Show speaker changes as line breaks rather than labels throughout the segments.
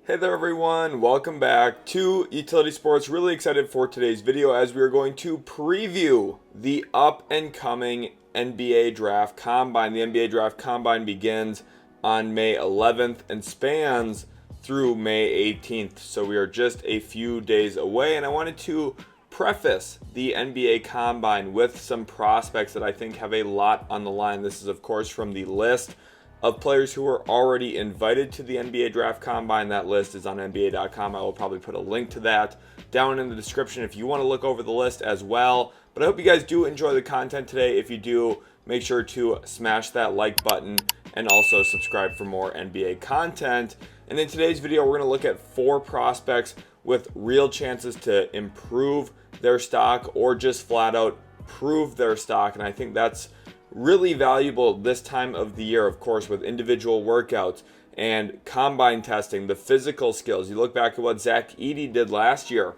Hey there everyone, welcome back to Utility Sports. Really excited for today's video as we are going to preview the up and coming NBA Draft Combine. The NBA Draft Combine begins on May 11th and spans through May 18th. So we are just a few days away, and I wanted to preface the NBA Combine with some prospects that I think have a lot on the line. This is of course from the list of players who were already invited to the NBA Draft Combine. That list is on NBA.com. I will probably put a link to that down in the description if you want to look over the list as well. But I hope you guys do enjoy the content today. If you do, make sure to smash that like button and also subscribe for more NBA content. And in today's video, we're going to look at 4 prospects with real chances to improve their stock or just flat out prove their stock. And I think that's really valuable this time of the year, of course, with individual workouts and combine testing, the physical skills. You look back at what Zach Edey did last year.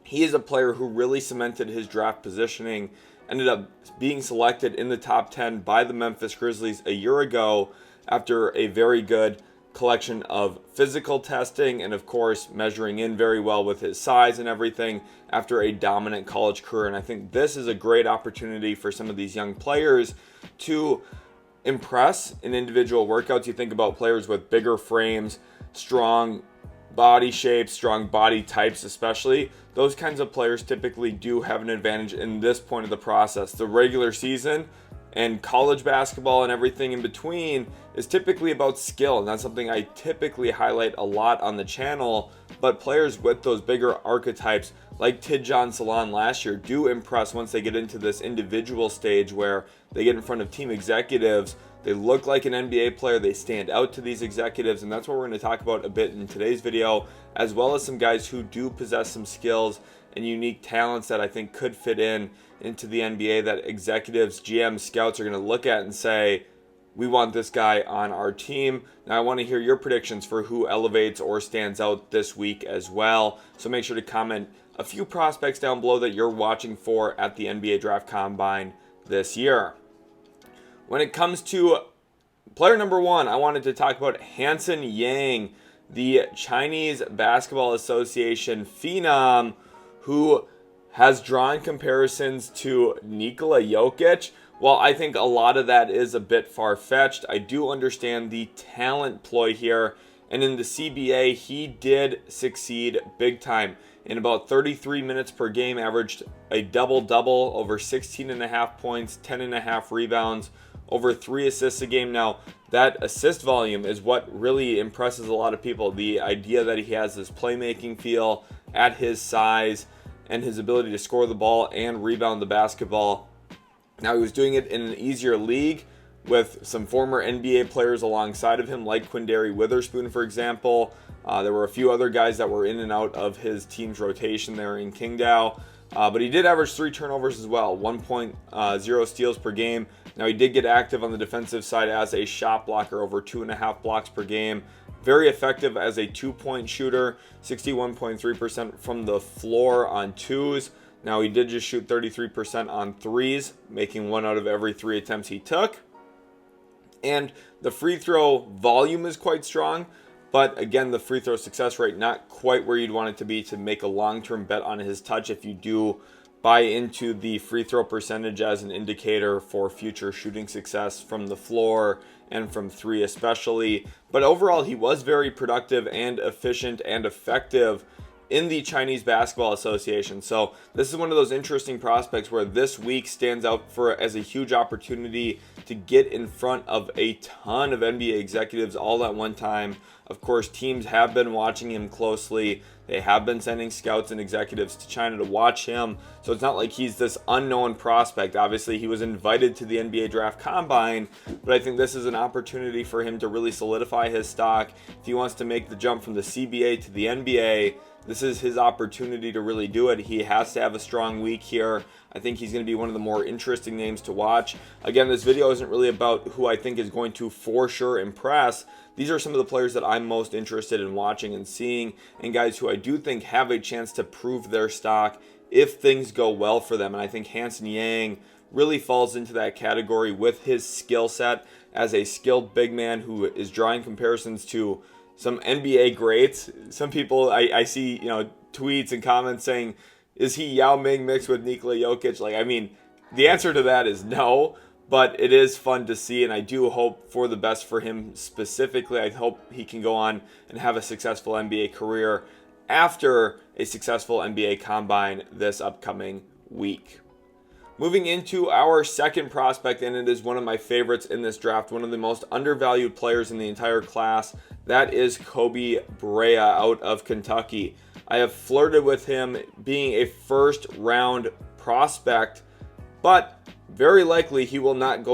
He is a player who really cemented his draft positioning, ended up being selected in the top 10 by the Memphis Grizzlies a year ago after a very good collection of physical testing and of course measuring in very well with his size and everything after a dominant college career. And I think this is a great opportunity for some of these young players to impress in individual workouts. You think about players with bigger frames, strong body shapes, strong body types especially. Those kinds of players typically do have an advantage in this point of the process. The regular season and college basketball and everything in between is typically about skill, and that's something I typically highlight a lot on the channel. But players with those bigger archetypes like Tidjane Salaam last year do impress once they get into this individual stage where they get in front of team executives. They look like an NBA player, they stand out to these executives, and that's what we're going to talk about a bit in today's video, as well as some guys who do possess some skills and unique talents that I think could fit into the NBA that executives, GMs, scouts are going to look at and say, we want this guy on our team. Now I want to hear your predictions for who elevates or stands out this week as well. So make sure to comment a few prospects down below that you're watching for at the NBA Draft Combine this year. When it comes to player number 1, I wanted to talk about Hansen Yang, the Chinese Basketball Association phenom who has drawn comparisons to Nikola Jokic. While I think a lot of that is a bit far-fetched, I do understand the talent ploy here. And in the CBA, he did succeed big time. In about 33 minutes per game, averaged a double-double, over 16.5 points, 10.5 rebounds, over 3 assists a game. Now, that assist volume is what really impresses a lot of people. The idea that he has this playmaking feel at his size and his ability to score the ball and rebound the basketball. Now, he was doing it in an easier league with some former NBA players alongside of him, like Quindary Witherspoon, for example. There were a few other guys that were in and out of his team's rotation there in Qingdao. But he did average 3 turnovers as well, 1.0 steals per game. Now, he did get active on the defensive side as a shot blocker, over 2.5 blocks per game. Very effective as a 2-point shooter, 61.3% from the floor on 2s. Now, he did just shoot 33% on 3s, making 1 out of every 3 attempts he took. And the free throw volume is quite strong. But again, the free throw success rate not quite where you'd want it to be to make a long-term bet on his touch if you do buy into the free throw percentage as an indicator for future shooting success from the floor and from 3 especially. But overall, he was very productive and efficient and effective in the Chinese Basketball Association. So this is one of those interesting prospects where this week stands out as a huge opportunity to get in front of a ton of NBA executives all at one time. Of course, teams have been watching him closely. They have been sending scouts and executives to China to watch him. So it's not like he's this unknown prospect. Obviously, he was invited to the NBA Draft Combine, but I think this is an opportunity for him to really solidify his stock. If he wants to make the jump from the CBA to the NBA, this is his opportunity to really do it. He has to have a strong week here. I think he's going to be one of the more interesting names to watch. Again, this video isn't really about who I think is going to for sure impress. These are some of the players that I'm most interested in watching and seeing, and guys who I do think have a chance to prove their stock if things go well for them. And I think Hansen Yang really falls into that category with his skill set as a skilled big man who is drawing comparisons to some NBA greats. Some people I see, tweets and comments saying, is he Yao Ming mixed with Nikola Jokic? Like, I mean, the answer to that is no, but it is fun to see, and I do hope for the best for him specifically. I hope he can go on and have a successful NBA career after a successful NBA combine this upcoming week. Moving into our second prospect, and it is one of my favorites in this draft, one of the most undervalued players in the entire class. That is Koby Brea out of Kentucky. I have flirted with him being a first round prospect, but very likely he will not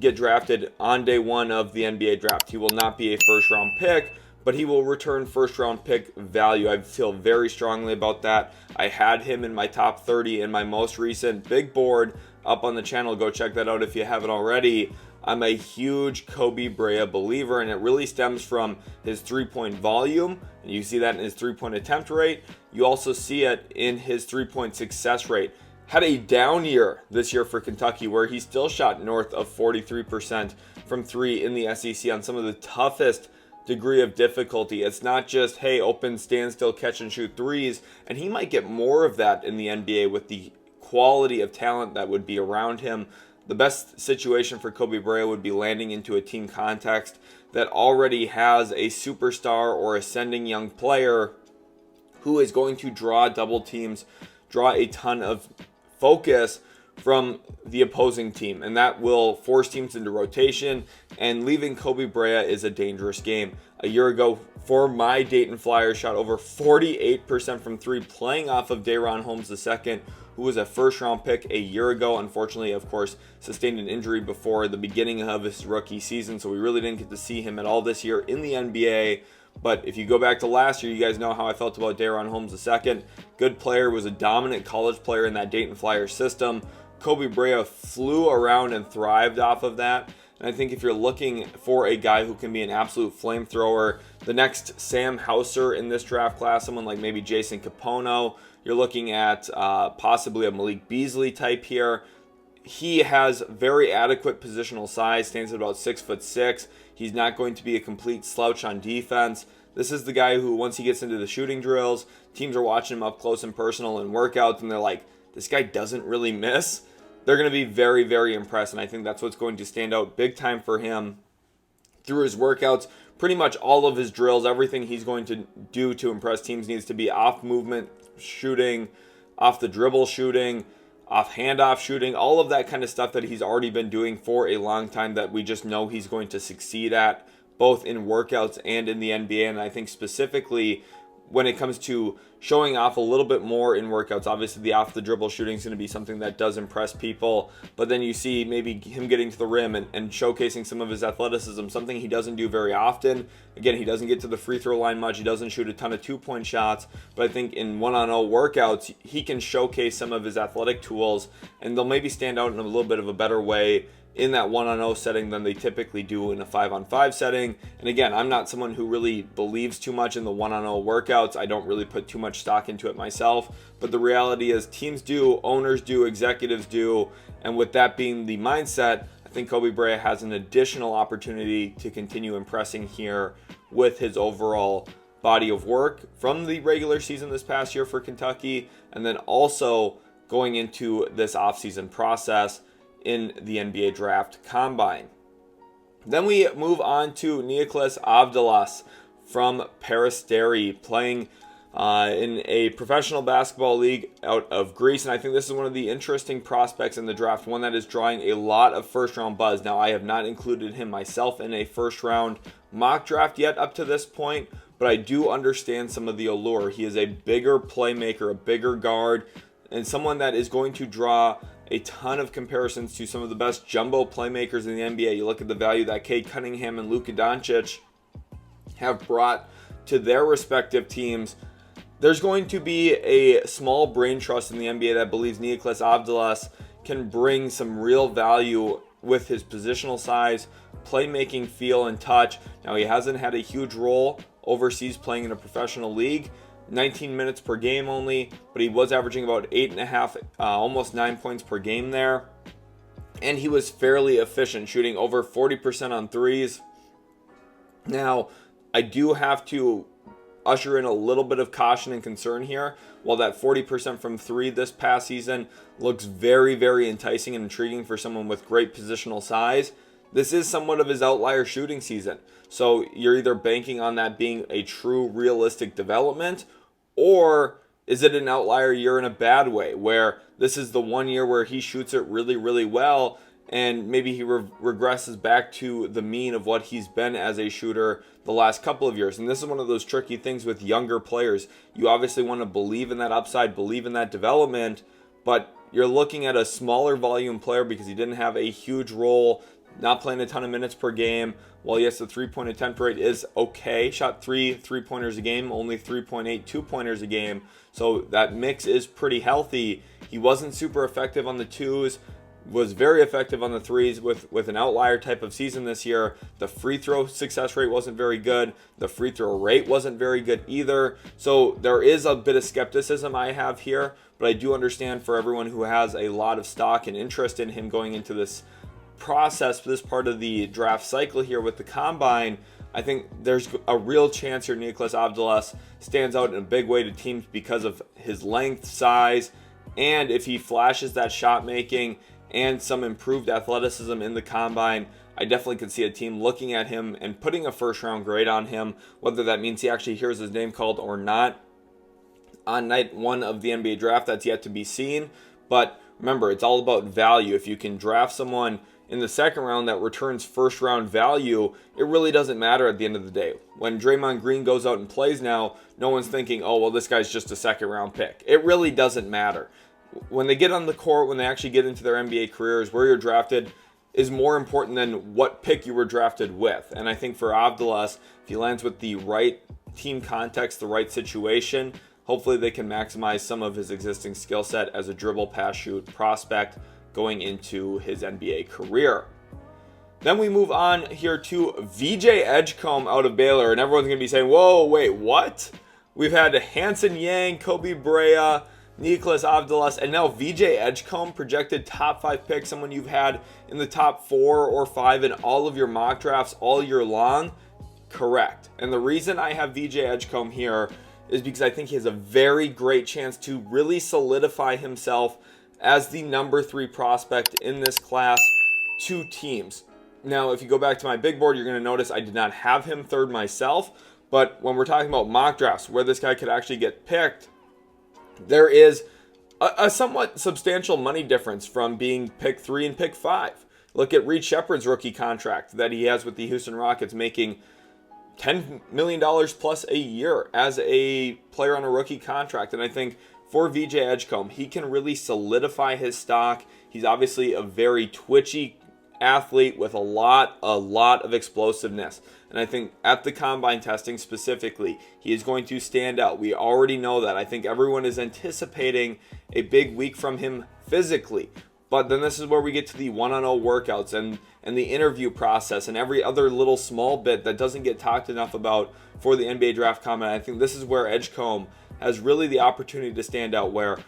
get drafted on day one of the NBA draft. He will not be a first round pick, but he will return first round pick value. I feel very strongly about that. I had him in my top 30 in my most recent big board up on the channel. Go check that out if you haven't already. I'm a huge Koby Brea believer, and it really stems from his three-point volume, and you see that in his three-point attempt rate. You also see it in his three-point success rate. Had a down year this year for Kentucky, where he still shot north of 43% from three in the SEC on some of the toughest degree of difficulty. It's not just, hey, open, stand still, catch and shoot threes, and he might get more of that in the NBA with the quality of talent that would be around him. The best situation for Koby Brea would be landing into a team context that already has a superstar or ascending young player who is going to draw double teams, draw a ton of focus from the opposing team, and that will force teams into rotation, and leaving Koby Brea is a dangerous game. A year ago, for my Dayton Flyers, shot over 48% from three, playing off of Dayron Holmes II, who was a first-round pick a year ago. Unfortunately, of course, sustained an injury before the beginning of his rookie season, so we really didn't get to see him at all this year in the NBA. But if you go back to last year, you guys know how I felt about Dayron Holmes II. Good player, was a dominant college player in that Dayton Flyers system. Koby Brea flew around and thrived off of that. And I think if you're looking for a guy who can be an absolute flamethrower, the next Sam Hauser in this draft class, someone like maybe Jason Capono, you're looking at possibly a Malik Beasley type here. He has very adequate positional size, stands at about 6'6". He's not going to be a complete slouch on defense. This is the guy who, once he gets into the shooting drills, teams are watching him up close and personal in workouts, and they're like, this guy doesn't really miss. They're going to be very, very impressed, and I think that's what's going to stand out big time for him through his workouts. Pretty much all of his drills, everything he's going to do to impress teams needs to be off movement shooting, off the dribble shooting, off handoff shooting, all of that kind of stuff that he's already been doing for a long time that we just know he's going to succeed at, both in workouts and in the NBA. And I think specifically when it comes to showing off a little bit more in workouts, obviously the off the dribble shooting is going to be something that does impress people, but then you see maybe him getting to the rim and showcasing some of his athleticism, something he doesn't do very often. Again, he doesn't get to the free throw line much, he doesn't shoot a ton of 2-point shots, but I think in 1-on-0 workouts he can showcase some of his athletic tools, and they'll maybe stand out in a little bit of a better way in that 1-on-0 setting than they typically do in a 5-on-5 setting. And again, I'm not someone who really believes too much in the 1-on-0 workouts. I don't really put too much stock into it myself, but the reality is teams do, owners do, executives do, and with that being the mindset, I think Koby Brea has an additional opportunity to continue impressing here with his overall body of work from the regular season this past year for Kentucky, and then also going into this offseason process in the NBA Draft Combine. Then we move on to Neoklis Avdalas from Peristeri, playing in a professional basketball league out of Greece. And I think this is one of the interesting prospects in the draft, one that is drawing a lot of first-round buzz. Now, I have not included him myself in a first-round mock draft yet up to this point, but I do understand some of the allure. He is a bigger playmaker, a bigger guard, and someone that is going to draw a ton of comparisons to some of the best jumbo playmakers in the NBA. You look at the value that Cade Cunningham and Luka Doncic have brought to their respective teams. There's going to be a small brain trust in the NBA that believes Neoklis Avdalas can bring some real value with his positional size, playmaking feel, and touch. Now, he hasn't had a huge role overseas playing in a professional league, 19 minutes per game only, but he was averaging about 8.5, almost 9 points per game there. And he was fairly efficient, shooting over 40% on threes. Now, I do have to usher in a little bit of caution and concern here. While that 40% from three this past season looks very, very enticing and intriguing for someone with great positional size, this is somewhat of his outlier shooting season. So you're either banking on that being a true realistic development, or is it an outlier year in a bad way, where this is the one year where he shoots it really, really well, and maybe he regresses back to the mean of what he's been as a shooter the last couple of years. And this is one of those tricky things with younger players. You obviously want to believe in that upside, believe in that development, but you're looking at a smaller volume player because he didn't have a huge role, not playing a ton of minutes per game. While yes, the three-point attempt rate is okay, shot three-pointers a game, only 3.8 two-pointers a game, so that mix is pretty healthy. He wasn't super effective on the twos, was very effective on the threes with an outlier type of season this year. The free throw success rate wasn't very good. The free throw rate wasn't very good either. So there is a bit of skepticism I have here, but I do understand for everyone who has a lot of stock and interest in him going into this process, this part of the draft cycle here with the combine, I think there's a real chance here Neoklis Avdalas stands out in a big way to teams because of his length, size, and if he flashes that shot making and some improved athleticism in the combine, I definitely could see a team looking at him and putting a first round grade on him, whether that means he actually hears his name called or not on night one of the NBA draft. That's yet to be seen. But remember, it's all about value. If you can draft someone in the second round that returns first round value, it really doesn't matter at the end of the day. When Draymond Green goes out and plays now, no one's thinking, oh, well, this guy's just a second round pick. It really doesn't matter. When they get on the court, when they actually get into their NBA careers, where you're drafted is more important than what pick you were drafted with. And I think for Avdalas, if he lands with the right team context, the right situation, hopefully they can maximize some of his existing skill set as a dribble, pass, shoot prospect going into his NBA career. Then we move on here to VJ Edgecombe out of Baylor, and everyone's going to be saying, whoa, wait, what? We've had Hansen, Koby, Brea, Neoklis Avdalas, and now VJ Edgecombe, projected top 5 pick, someone you've had in the top 4 or 5 in all of your mock drafts all year long. Correct. And the reason I have VJ Edgecombe here is because I think he has a very great chance to really solidify himself as the number 3 prospect in this class to teams. Now, if you go back to my big board, you're going to notice I did not have him third myself, but when we're talking about mock drafts where this guy could actually get picked, there is a somewhat substantial money difference from being pick 3 and pick 5. Look at Reed Shepherd's rookie contract that he has with the Houston Rockets, making $10 million plus a year as a player on a rookie contract. And I think for VJ Edgecombe, he can really solidify his stock. He's obviously a very twitchy athlete with a lot of explosiveness. And I think at the combine testing specifically, he is going to stand out. We already know that. I think everyone is anticipating a big week from him physically. But then this is where we get to the 1-on-0 workouts and the interview process and every other little small bit that doesn't get talked enough about for the NBA draft combine. I think this is where Edgecombe has really the opportunity to stand out, where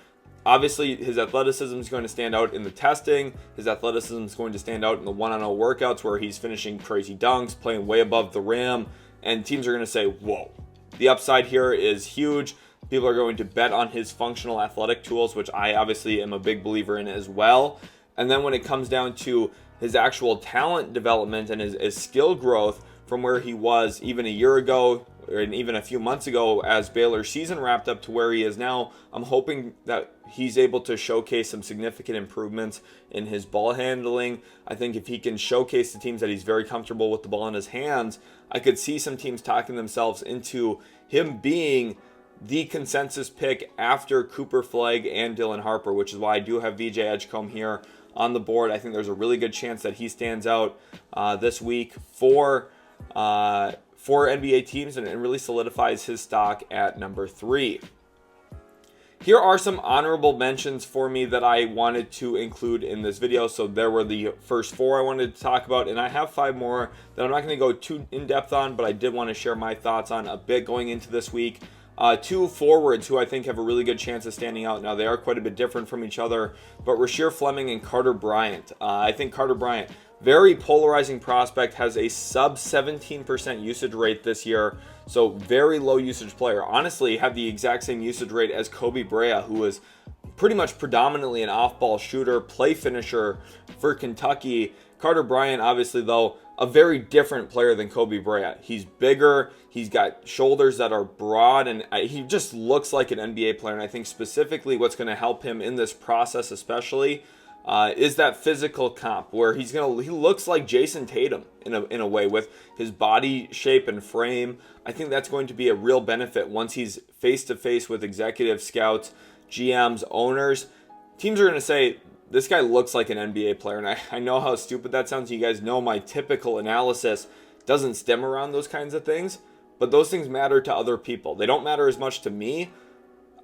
obviously his athleticism is going to stand out in the testing. His athleticism is going to stand out in the 1-on-0 workouts where he's finishing crazy dunks, playing way above the rim, and teams are going to say, whoa, the upside here is huge. People are going to bet on his functional athletic tools, which I obviously am a big believer in as well. And then when it comes down to his actual talent development and his skill growth from where he was even a year ago, and even a few months ago as Baylor's season wrapped up to where he is now, I'm hoping that he's able to showcase some significant improvements in his ball handling. I think if he can showcase to teams that he's very comfortable with the ball in his hands, I could see some teams talking themselves into him being the consensus pick after Cooper Flagg and Dylan Harper, which is why I do have VJ Edgecombe here on the board. I think there's a really good chance that he stands out this week for NBA teams and really solidifies his stock at number 3. Here are some honorable mentions for me that I wanted to include in this video. So there were the first 4 I wanted to talk about, and I have 5 more that I'm not going to go too in-depth on, but I did want to share my thoughts on a bit going into this week. 2 forwards who I think have a really good chance of standing out. Now, they are quite a bit different from each other, but Rasheer Fleming and Carter Bryant. I think Carter Bryant, Very polarizing prospect, has a sub 17% usage rate this year, so very low usage player. Honestly, had the exact same usage rate as Koby Brea, who was pretty much predominantly an off-ball shooter, play finisher for Kentucky. Carter Bryant, obviously, though, a very different player than Koby Brea. He's bigger, he's got shoulders that are broad, and he just looks like an NBA player. And I think specifically what's going to help him in this process especially is that physical comp, where he looks like Jason Tatum in a way with his body shape and frame. I think that's going to be a real benefit once he's face-to-face with executive scouts, GMs, owners. Teams are going to say, this guy looks like an NBA player, and I know how stupid that sounds. You guys know my typical analysis doesn't stem around those kinds of things, but those things matter to other people. They don't matter as much to me.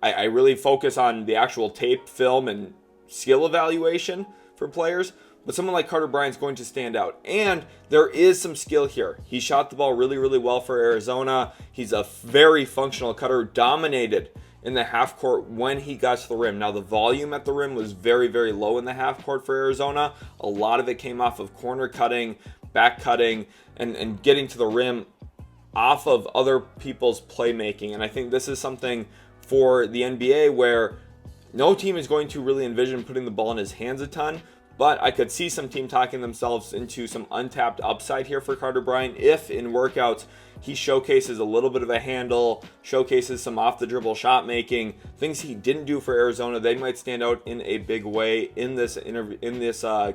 I really focus on the actual tape, film, and skill evaluation for players, but someone like Carter Bryant's going to stand out. And there is some skill here. He shot the ball really, really well for Arizona. He's a very functional cutter, dominated in the half court when he got to the rim. Now, the volume at the rim was very, very low in the half court for Arizona. A lot of it came off of corner cutting, back cutting, and getting to the rim off of other people's playmaking. And I think this is something for the NBA where no team is going to really envision putting the ball in his hands a ton, but I could see some team talking themselves into some untapped upside here for Carter Bryant if in workouts he showcases a little bit of a handle, showcases some off the dribble shot making, things he didn't do for Arizona. They might stand out in a big way in this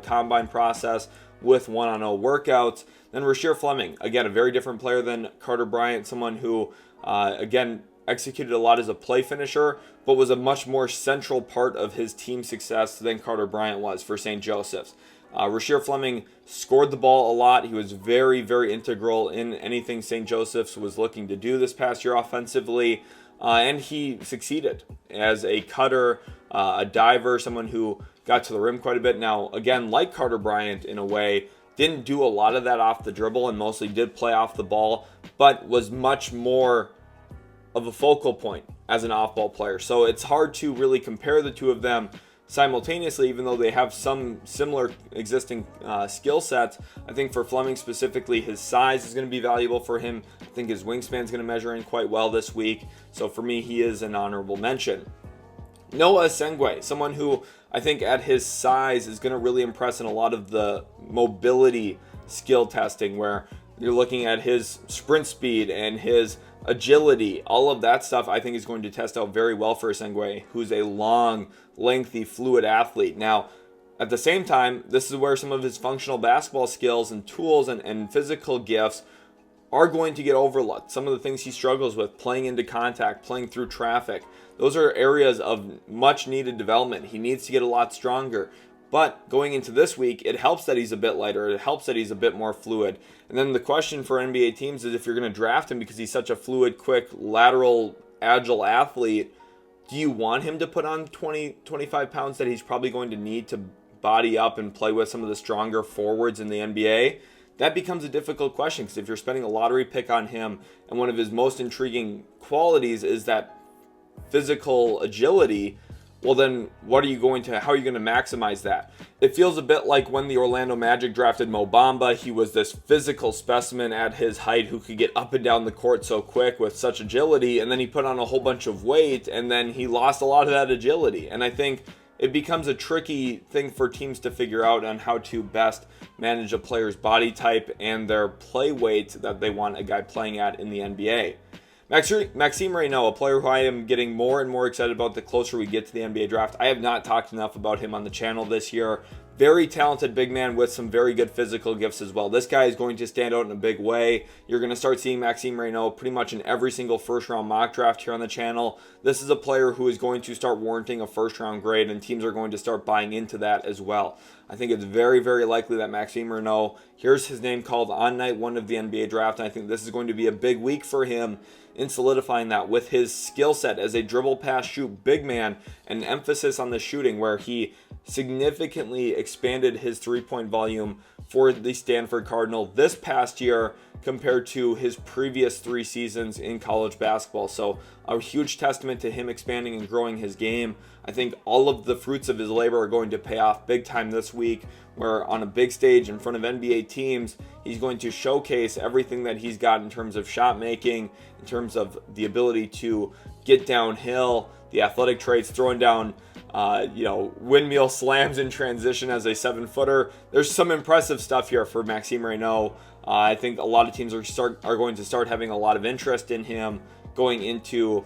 combine process with 1-on-0 workouts. Then Rasheer Fleming, again, a very different player than Carter Bryant, someone who again executed a lot as a play finisher, but was a much more central part of his team success than Carter Bryant was for St. Joseph's. Rasheer Fleming scored the ball a lot. He was very, very integral in anything St. Joseph's was looking to do this past year offensively, and he succeeded as a cutter, a diver, someone who got to the rim quite a bit. Now, again, like Carter Bryant in a way, didn't do a lot of that off the dribble and mostly did play off the ball, but was much more of a focal point as an off-ball player. So it's hard to really compare the two of them simultaneously, even though they have some similar existing skill sets. I think for Fleming specifically, his size is going to be valuable for him. I think his wingspan is going to measure in quite well this week. So for me, he is an honorable mention. Noa Essengue, someone who I think at his size is going to really impress in a lot of the mobility skill testing, where you're looking at his sprint speed and his agility. All of that stuff I think is going to test out very well for Essengue, who's a long, lengthy, fluid athlete. Now, at the same time, this is where some of his functional basketball skills and tools and physical gifts are going to get overlooked. Some of the things he struggles with, playing into contact, playing through traffic, those are areas of much needed development. He needs to get a lot stronger. But going into this week, it helps that he's a bit lighter. It helps that he's a bit more fluid. And then the question for NBA teams is, if you're going to draft him because he's such a fluid, quick, lateral, agile athlete, do you want him to put on 20, 25 pounds that he's probably going to need to body up and play with some of the stronger forwards in the NBA? That becomes a difficult question, because if you're spending a lottery pick on him and one of his most intriguing qualities is that physical agility, well then how are you going to maximize that? It feels a bit like when the Orlando Magic drafted Mo Bamba. He was this physical specimen at his height who could get up and down the court so quick with such agility, and then he put on a whole bunch of weight and then he lost a lot of that agility. And I think it becomes a tricky thing for teams to figure out on how to best manage a player's body type and their play weight that they want a guy playing at in the NBA. Maxime Reynaud, a player who I am getting more and more excited about the closer we get to the NBA draft. I have not talked enough about him on the channel this year. Very talented big man with some very good physical gifts as well. This guy is going to stand out in a big way. You're going to start seeing Maxime Reynaud pretty much in every single first-round mock draft here on the channel. This is a player who is going to start warranting a first-round grade, and teams are going to start buying into that as well. I think it's very, very likely that Maxime Reynaud hears his name called on night one of the NBA draft, and I think this is going to be a big week for him in solidifying that with his skill set as a dribble, pass, shoot big man, and emphasis on the shooting, where he significantly expanded his three-point volume for the Stanford Cardinal this past year compared to his previous 3 seasons in college basketball. So a huge testament to him expanding and growing his game. I think all of the fruits of his labor are going to pay off big time this week, where on a big stage in front of NBA teams, he's going to showcase everything that he's got in terms of shot making, in terms of the ability to get downhill, the athletic traits, throwing down windmill slams in transition as a 7-footer. There's some impressive stuff here for Maxime Reynaud. I think a lot of teams are going to start having a lot of interest in him going into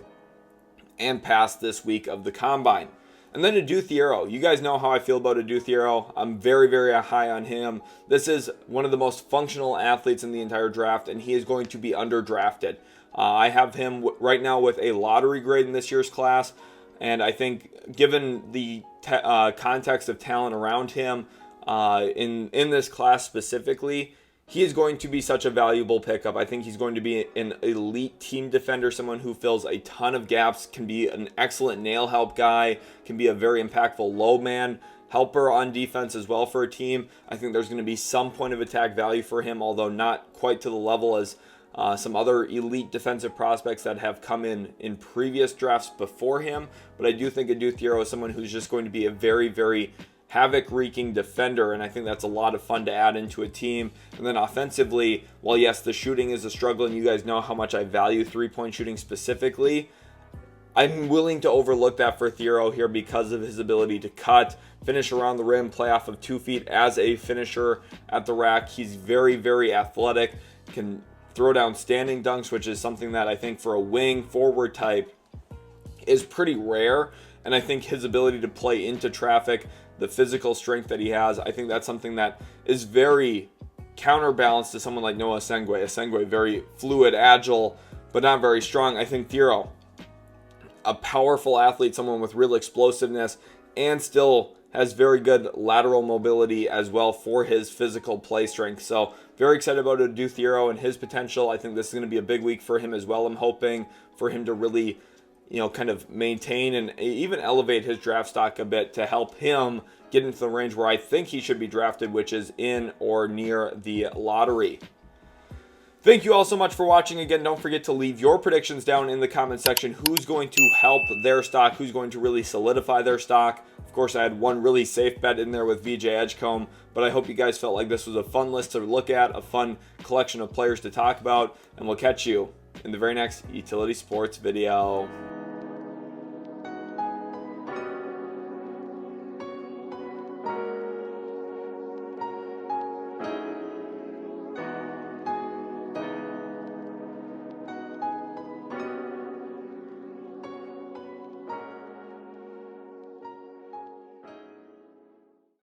and past this week of the Combine. And then Adou Thiero. You guys know how I feel about Adou Thiero. I'm very, very high on him. This is one of the most functional athletes in the entire draft, and he is going to be underdrafted. I have him right now with a lottery grade in this year's class. And I think given the context of talent around him in this class specifically, he is going to be such a valuable pickup. I think he's going to be an elite team defender, someone who fills a ton of gaps, can be an excellent nail help guy, can be a very impactful low man helper on defense as well for a team. I think there's going to be some point of attack value for him, although not quite to the level as some other elite defensive prospects that have come in previous drafts before him. But I do think Adou Thiero is someone who's just going to be a very, very havoc-wreaking defender, and I think that's a lot of fun to add into a team. And then offensively, while yes, the shooting is a struggle, and you guys know how much I value three-point shooting specifically, I'm willing to overlook that for Thiero here because of his ability to cut, finish around the rim, play off of 2 feet as a finisher at the rack. He's very, very athletic, can throw down standing dunks, which is something that I think for a wing forward type is pretty rare. And I think his ability to play into traffic, the physical strength that he has, I think that's something that is very counterbalanced to someone like Noa Essengue. Essengue, very fluid, agile, but not very strong. I think Thiero, a powerful athlete, someone with real explosiveness, and still has very good lateral mobility as well for his physical play strength. So very excited about Adou Thiero and his potential. I think this is going to be a big week for him as well. I'm hoping for him to really, kind of maintain and even elevate his draft stock a bit to help him get into the range where I think he should be drafted, which is in or near the lottery. Thank you all so much for watching. Again, don't forget to leave your predictions down in the comment section. Who's going to help their stock? Who's going to really solidify their stock? Of course, I had one really safe bet in there with VJ Edgecombe, but I hope you guys felt like this was a fun list to look at, a fun collection of players to talk about, and we'll catch you in the very next Utility Sports video.